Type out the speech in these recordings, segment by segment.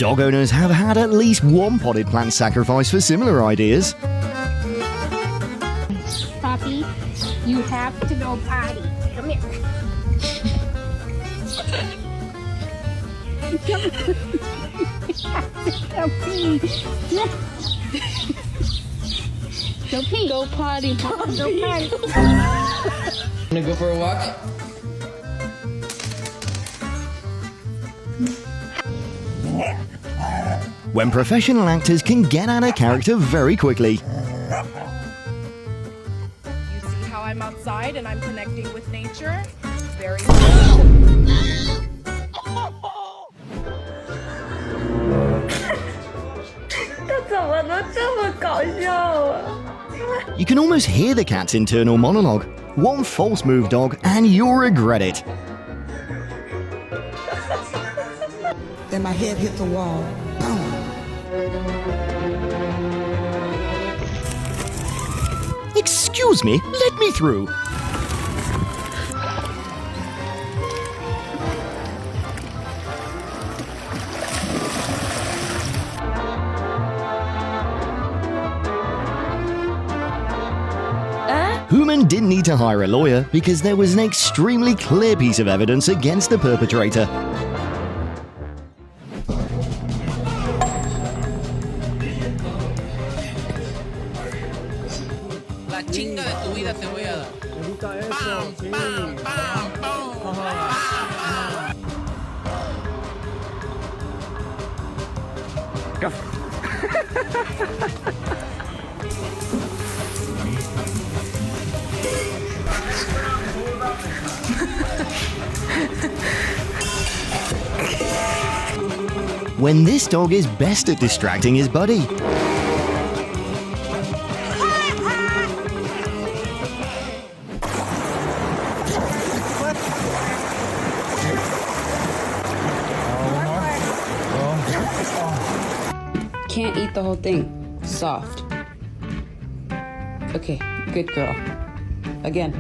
Dog owners have had at least one potted plant sacrifice for similar ideas. Puppy, you have to go potty. Come here. Go pee. Go pee. Go potty. Go potty. Wanna go for a walk? When professional actors can get out of character very quickly. You see how I'm outside and I'm connecting with nature? Very You can almost hear the cat's internal monologue. One false move, dog, and you'll regret it. Then my head hit the wall. Boom. Excuse me, let me through. Human didn't need to hire a lawyer because there was an extremely clear piece of evidence against the perpetrator. La chinga de tu vida te voy a dar. ¡Pam, pam, pam, pam! When this dog is best at distracting his buddy. Can't eat the whole thing. Soft. Okay, good girl. Again.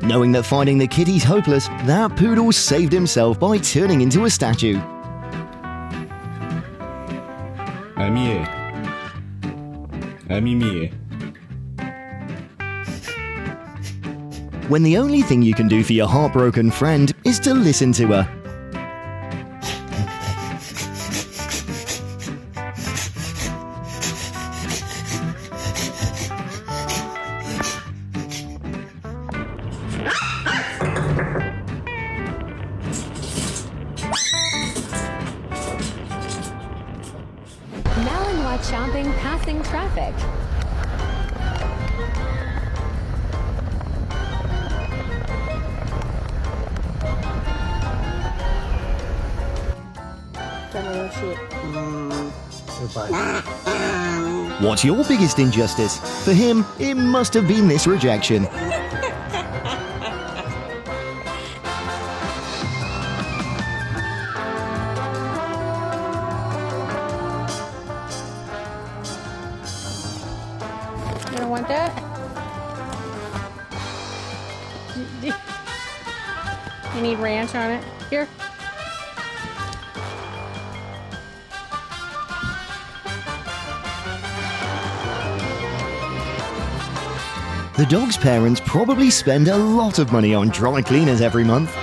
Knowing that finding the kitty's hopeless, that poodle saved himself by turning into a statue. Amie. Amie. When the only thing you can do for your heartbroken friend is to listen to her. Now and watch shopping passing traffic. What's your biggest injustice? For him, it must have been this rejection. You don't want that? You need ranch on it? Here. The dog's parents probably spend a lot of money on dry cleaners every month.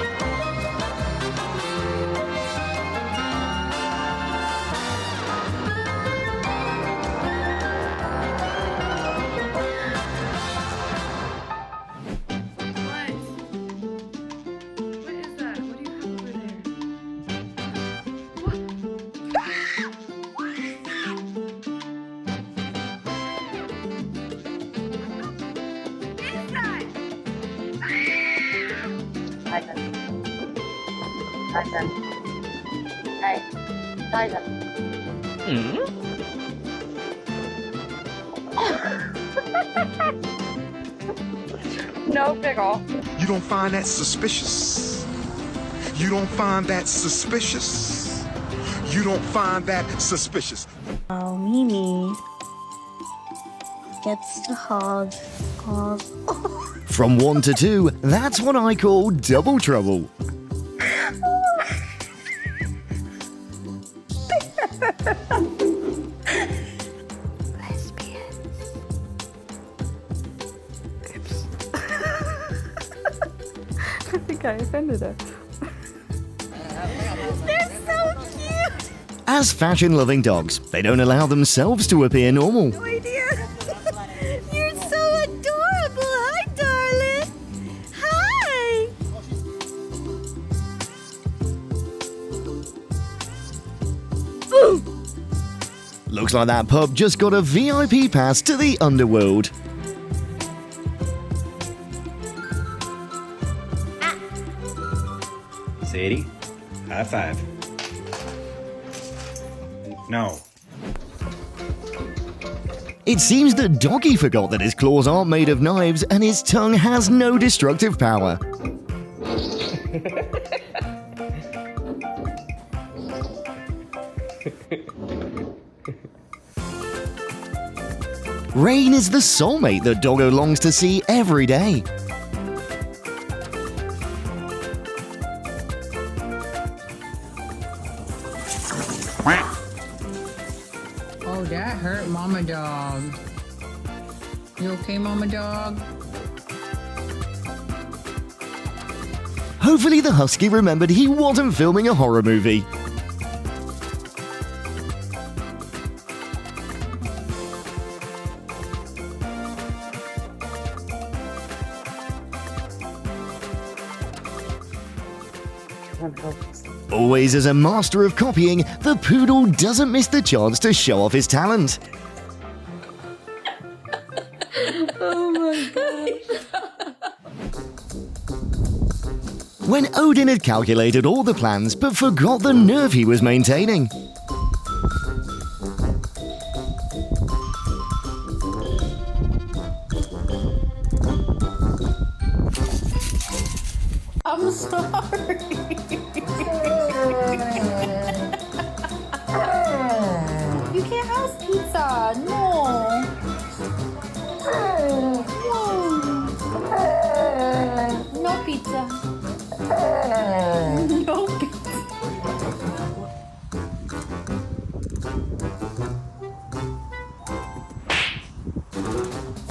no pickle. You don't find that suspicious? You don't find that suspicious? You don't find that suspicious? Oh, Mimi gets to hug. From 1 to 2, that's what I call double trouble. Oh I think I offended her. They're so cute! As fashion-loving dogs, they don't allow themselves to appear normal. Oh dear! You're so adorable! Hi, darling! Hi! Ooh. Looks like that pup just got a VIP pass to the underworld. Sadie, high five. No. It seems that Doggy forgot that his claws aren't made of knives and his tongue has no destructive power. Rain is the soulmate that Doggo longs to see every day. Oh, that hurt Mama Dog. You okay, Mama Dog? Hopefully the husky remembered he wasn't filming a horror movie. Always as a master of copying, the poodle doesn't miss the chance to show off his talent. Oh my gosh. When Odin had calculated all the plans but forgot the nerve he was maintaining. I'm sorry. You can't ask pizza. No. No pizza. No pizza.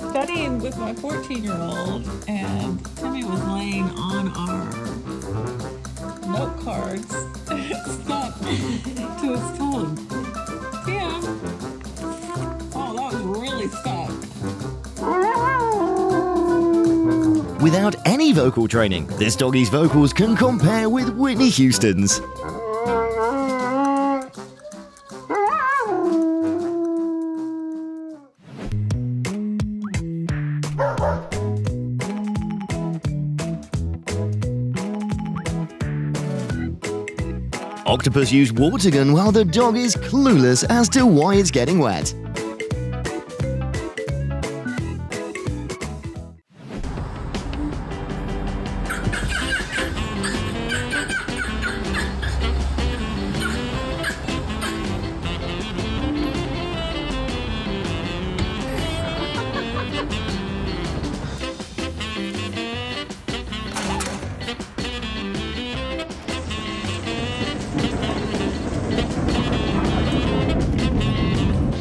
Studying with my 14-year-old, and Timmy was laying on our note cards. It stuck to his tongue. Tim! Oh, that was really stuck. Without any vocal training, this doggy's vocals can compare with Whitney Houston's. Octopus used water gun while the dog is clueless as to why it's getting wet.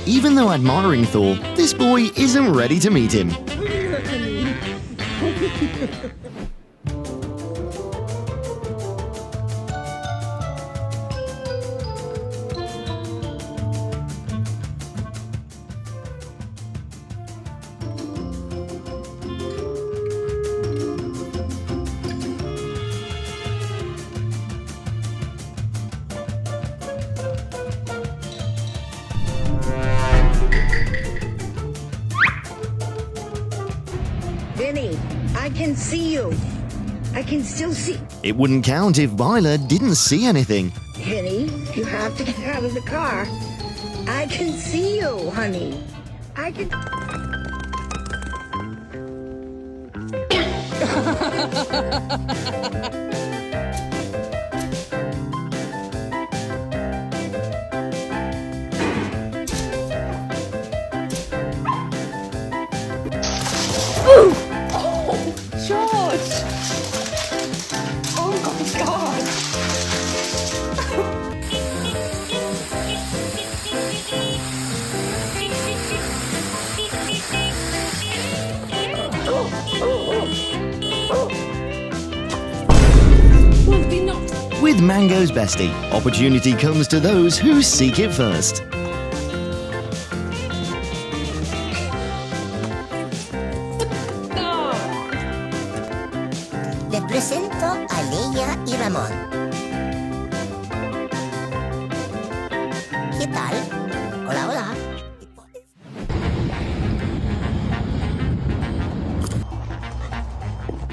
Even though admiring Thor, this boy isn't ready to meet him. Vinny, I can see you. I can still see. It wouldn't count if Viola didn't see anything. Vinny, you have to get out of the car. I can see you, honey. I can. George! Oh my god! With Mango's bestie, opportunity comes to those who seek it first. Les presento a Leia y Ramón. ¿Qué tal? Hola, hola.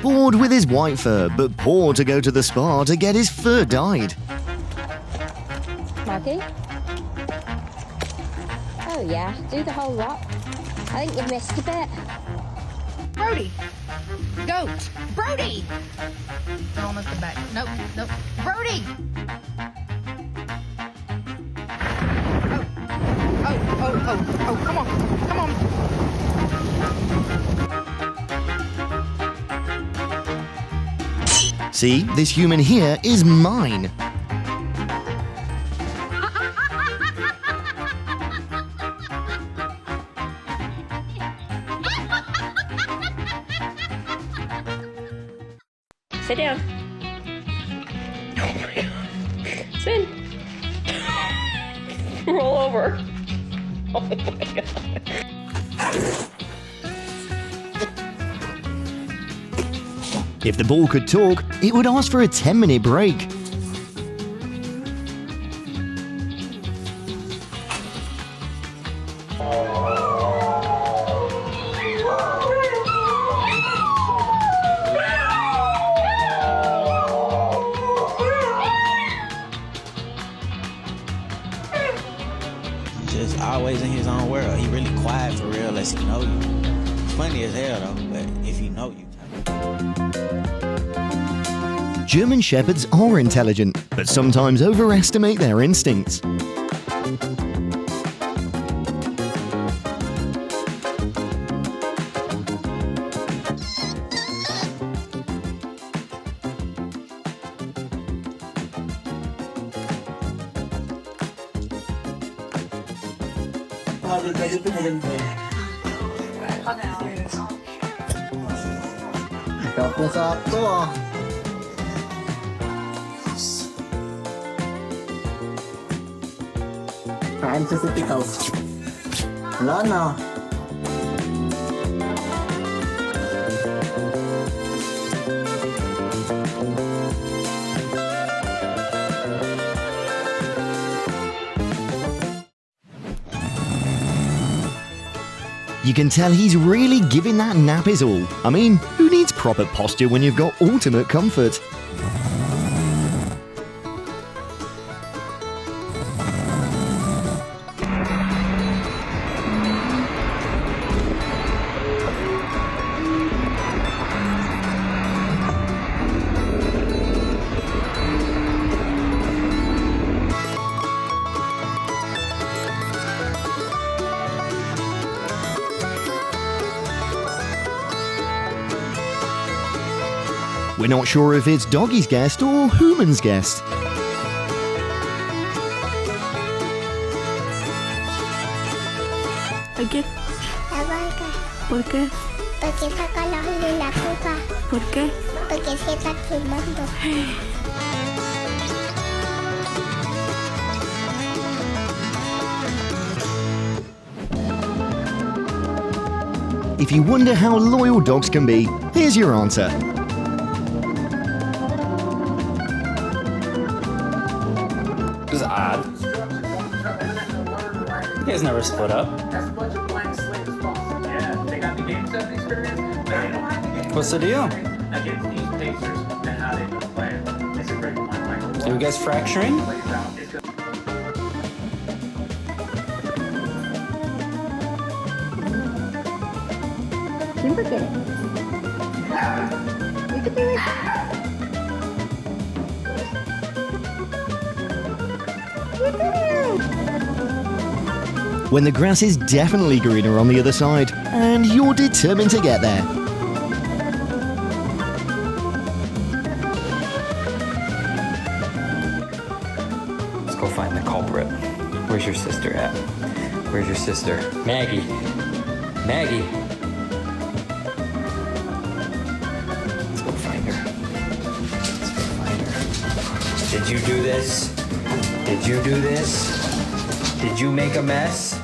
Bored with his white fur, but poor to go to the spa to get his fur dyed. Maggie? Oh yeah, do the whole lot. I think you've missed a bit. Brody! Goat! Brody! Almost the back. Nope, nope. Brody! Oh, come on, come on. See, this human here is mine. Sit down. Oh my god. Spin. Roll over. Oh my god. If the ball could talk, it would ask for a 10-minute break. Just always in his own world. He really quiet for real unless he know you. Funny as hell though, but if he know you. German Shepherds are intelligent, but sometimes overestimate their instincts. Kain sa ikaw. Wala na. You can tell he's really giving that nap his all. I mean, who needs proper posture when you've got ultimate comfort? We're not sure if it's Doggy's guest or Human's guest. ¿Por qué? ¿Por qué? Porque saca la de la copa. ¿Por qué? Porque se está quemando. If you wonder how loyal dogs can be, here's your answer. This is odd. You guys never split up. What's the deal? Are you guys fracturing? You look at it. You could be like When the grass is definitely greener on the other side, and you're determined to get there. Let's go find the culprit. Where's your sister at? Where's your sister? Maggie. Maggie. you do this? Did you do this? Did you make a mess?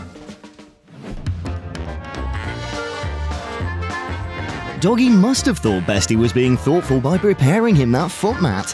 Doggy must have thought Bestie was being thoughtful by preparing him that foot mat.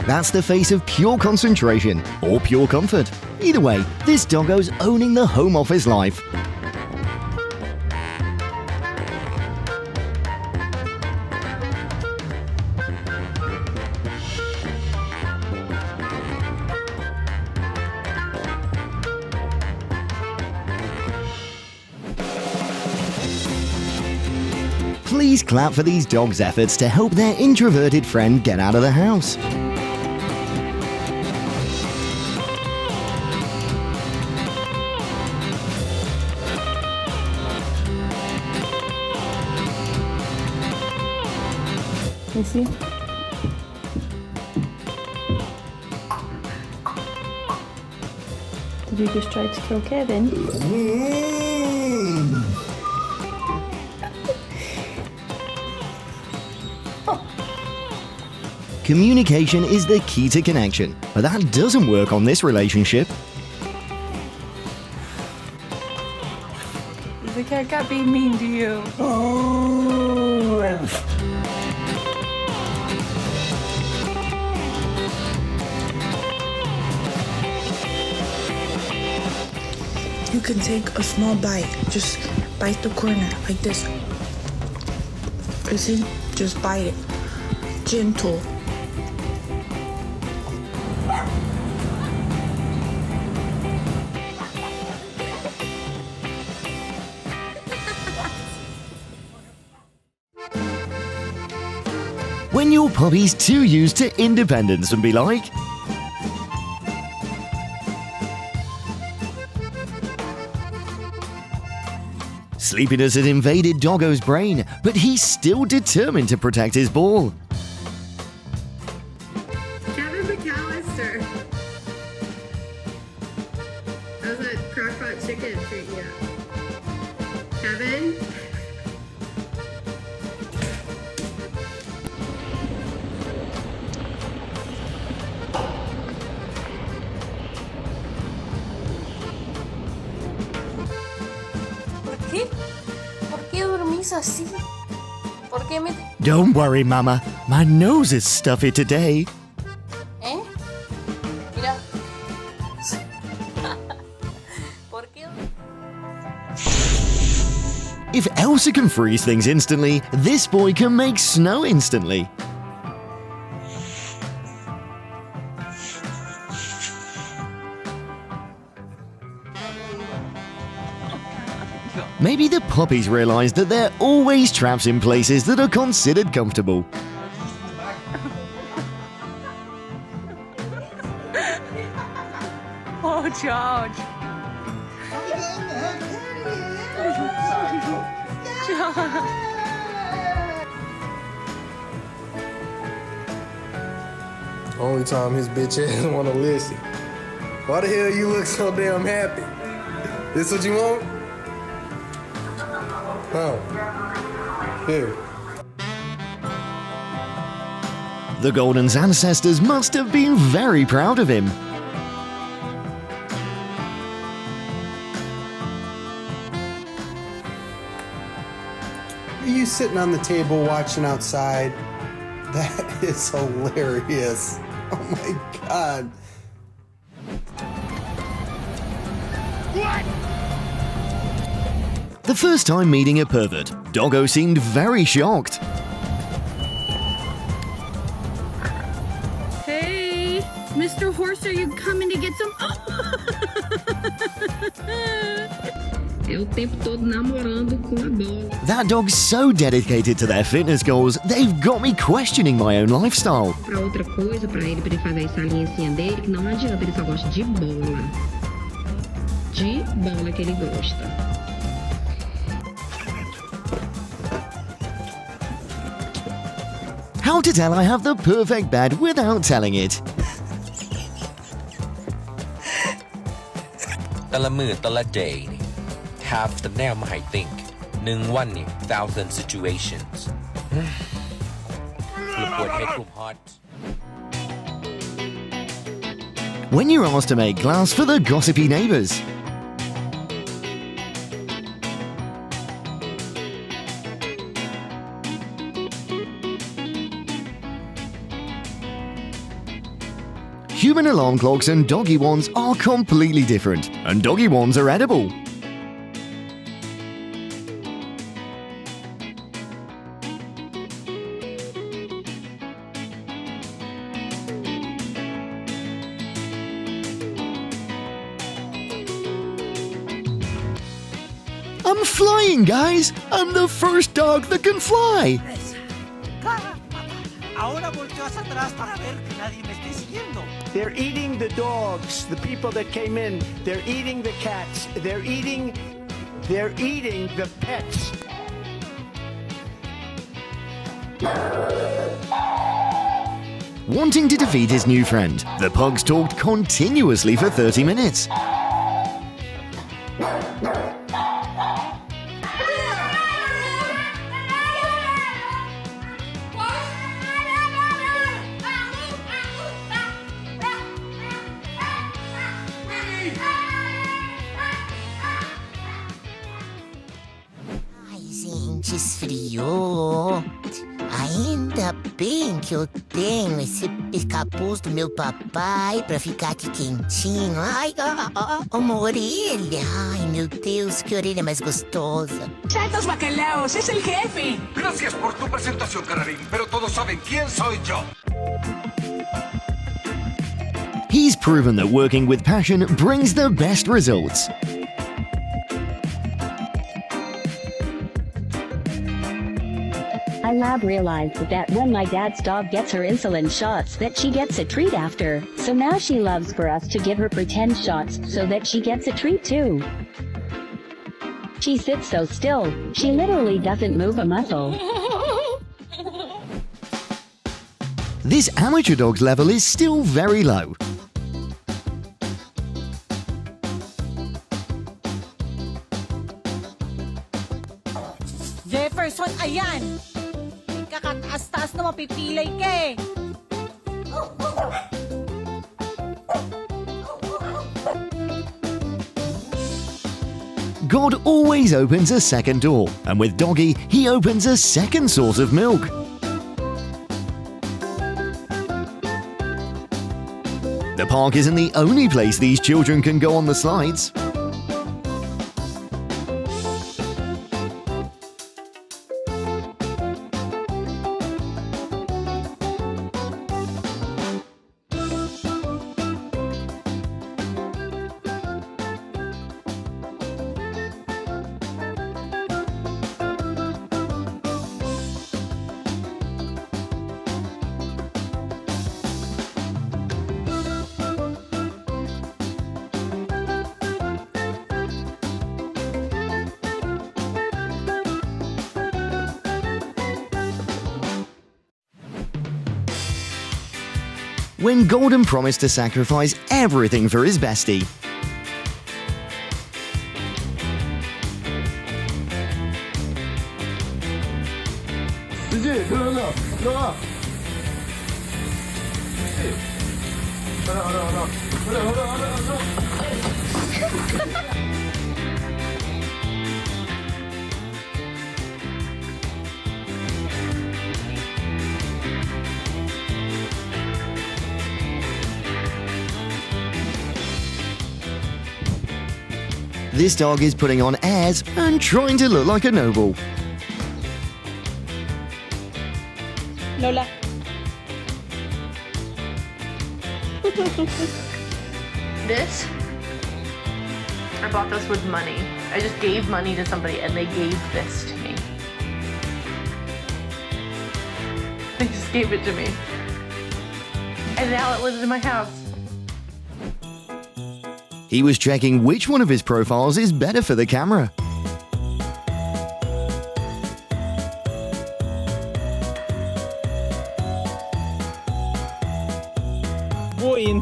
That's the face of pure concentration or pure comfort. Either way, this doggo's owning the home office life. Please clap for these dogs' efforts to help their introverted friend get out of the house. Missy? Did you just try to kill Kevin? Communication is the key to connection, but that doesn't work on this relationship. The cat got being mean to you. You can take a small bite. Just bite the corner like this. You see? Just bite it. Gentle. When your puppy's too used to independence and be like, sleepiness had invaded Doggo's brain, but he's still determined to protect his ball. Kevin McAllister. How's that crockpot chicken treating you? Kevin? ¿Por qué dormís así? ¿Por qué me... Don't worry, Mama. My nose is stuffy today. ¿Eh? Mira. ¿Por qué? If Elsa can freeze things instantly, this boy can make snow instantly. Maybe the puppies realize that there are always traps in places that are considered comfortable. Oh, George. Only time his bitch ass want to listen. Why the hell you look so damn happy? This what you want? Oh. Here. The Golden's ancestors must have been very proud of him. Are you sitting on the table watching outside? That is hilarious. Oh my God. What? The first time meeting a pervert, Doggo seemed very shocked. Hey, Mr. Horse, are you coming to get some? É o tempo todo namorando com a bola. That dog's so dedicated to their fitness goals, they've got me questioning my own lifestyle. Pra outra coisa, pra ele fazer essa linhazinha dele, que não adianta, ele só gosta de bola. De bola que ele gosta. How to tell I have the perfect bed without telling it. แต่ละมือแต่ละ day นี่ have the แนวมาให้ think 1 วันนี่ thousand situations กลุ่มปวด head กลุ่ม hot When you're asked to make glass for the gossipy neighbours. Human alarm clocks and doggy ones are completely different, and doggy ones are edible. I'm flying, guys! I'm the first dog that can fly! Ahora volteo hacia atrás para ver que nadie me esté siguiendo. They're eating the dogs, the people that came in. They're eating the cats. They're eating the pets. Wanting to defeat his new friend, the pugs talked continuously for 30 minutes. Gente, esfriou. Ainda bem que eu tenho esse capuz do meu papai pra ficar aqui quentinho. Ai, uma orelha. Ai, meu Deus, que orelha mais gostosa. ¡Santos bacalaos! ¡Es el jefe! Gracias por tu presentación, canarín, pero todos saben quién soy yo. He's proven that working with passion brings the best results. My lab realized that when my dad's dog gets her insulin shots that she gets a treat after, so now she loves for us to give her pretend shots so that she gets a treat too. She sits so still, she literally doesn't move a muscle. This amateur dog's level is still very low. Jefferson, ayan! Kakataas-taas na mapipilay ka eh! God always opens a second door, and with Doggy, he opens a second source of milk. The park isn't the only place these children can go on the slides. When Golden promised to sacrifice everything for his bestie. This dog is putting on airs and trying to look like a noble. Lola. This? I bought this with money. I just gave money to somebody and they gave this to me. They just gave it to me. And now it lives in my house. He was checking which one of his profiles is better for the camera. Boing.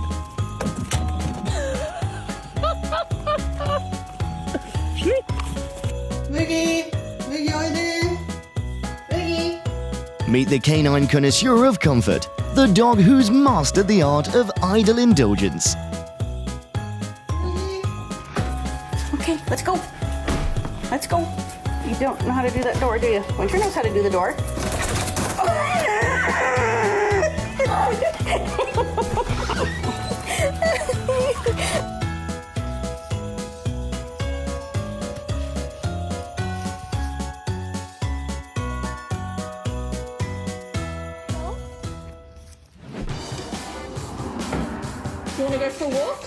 Mickey! Mickey, are you there? Mickey! Meet the canine connoisseur of comfort, the dog who's mastered the art of idle indulgence. Okay, let's go. Let's go. You don't know how to do that door, do you? Winter knows how to do the door. You want to go for a walk?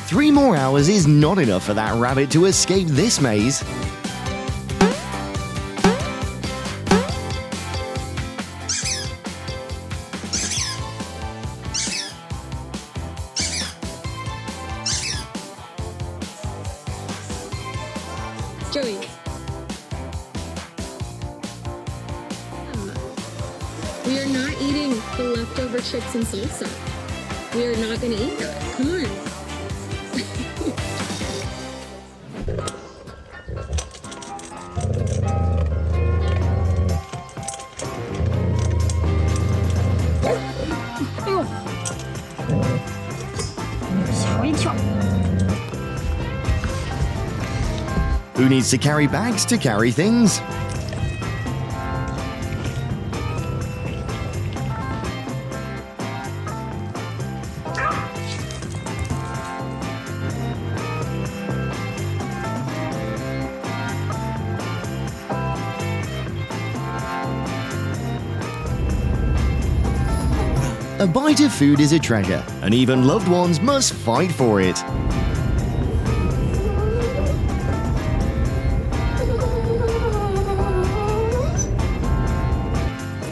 Three more hours is not enough for that rabbit to escape this maze. Joey. We are not eating the leftover chips and salsa. We are not going to eat that. Come on. Who needs to carry bags to carry things? A bite of food is a treasure, and even loved ones must fight for it.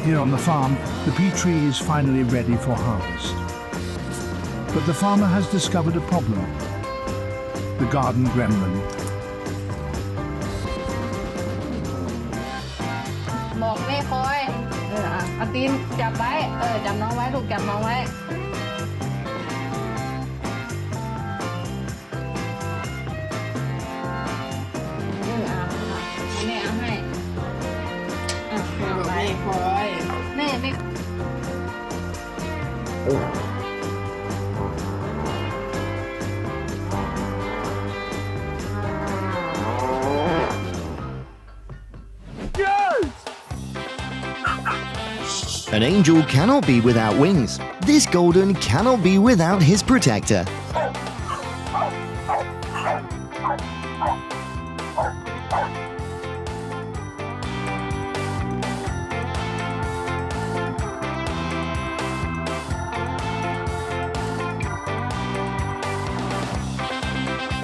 Here on the farm, the pea tree is finally ready for harvest. But the farmer has discovered a problem. The garden gremlin. บอกแม่คอยเอาตีนจับไว้จับน้องไว้ลูกจับน้องไว้แม่เอาให้เอาไปคอยแม่ไม่ An angel cannot be without wings. This golden cannot be without his protector.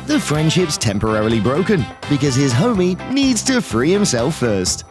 The friendship's temporarily broken because his homie needs to free himself first.